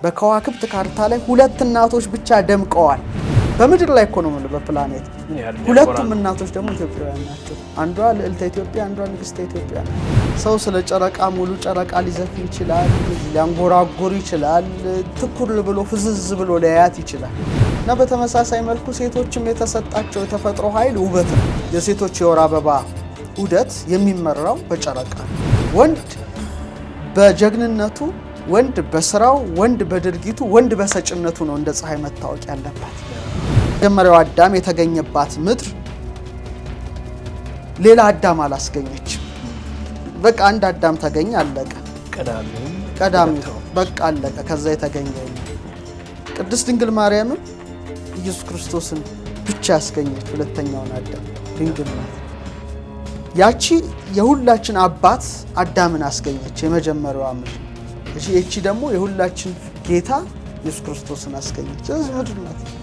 በከዋክብት ካርታ ላይ ሁለት እናቶች ብቻ ደምቀዋል። በምድር ላይ እኮ ነው ማለት በፕላኔት ሁለቱም እናቶች ደግሞ ኢትዮጵያውያን ናቸው። አንዷ ልዕልተ ኢትዮጵያ፣ አንዷ ንግስተ ኢትዮጵያ። ሰው ስለ ጨረቃ ሙሉ ጨረቃ ሊዘፍን ይችላል፣ ሊያንጎራጉር ይችላል፣ ትኩር ብሎ ፍዝዝ ብሎ ሊያያት ይችላል። እና በተመሳሳይ መልኩ ሴቶችም የተሰጣቸው የተፈጥሮ ኃይል ውበት ነው። የሴቶች የወር አበባ ዑደት የሚመራው በጨረቃ ነው። ወንድ በጀግንነቱ፣ ወንድ በስራው፣ ወንድ በድርጊቱ፣ ወንድ በሰጭነቱ ነው እንደ ፀሐይ መታወቅ ያለባት። መጀመሪያው አዳም የተገኘባት ምድር ሌላ አዳም አላስገኘችም። በቃ አንድ አዳም ተገኘ፣ አለቀ። ቀዳሚው በቃ አለቀ። ከዛ የተገኘ ቅድስት ድንግል ማርያምም ኢየሱስ ክርስቶስን ብቻ ያስገኘች ሁለተኛውን አዳም ድንግል ናት። ያቺ የሁላችን አባት አዳምን አስገኘች፣ የመጀመሪያዋ ምድር። እቺ ደግሞ የሁላችን ጌታ ኢየሱስ ክርስቶስን አስገኘች። ስለዚህ ምድር ናት።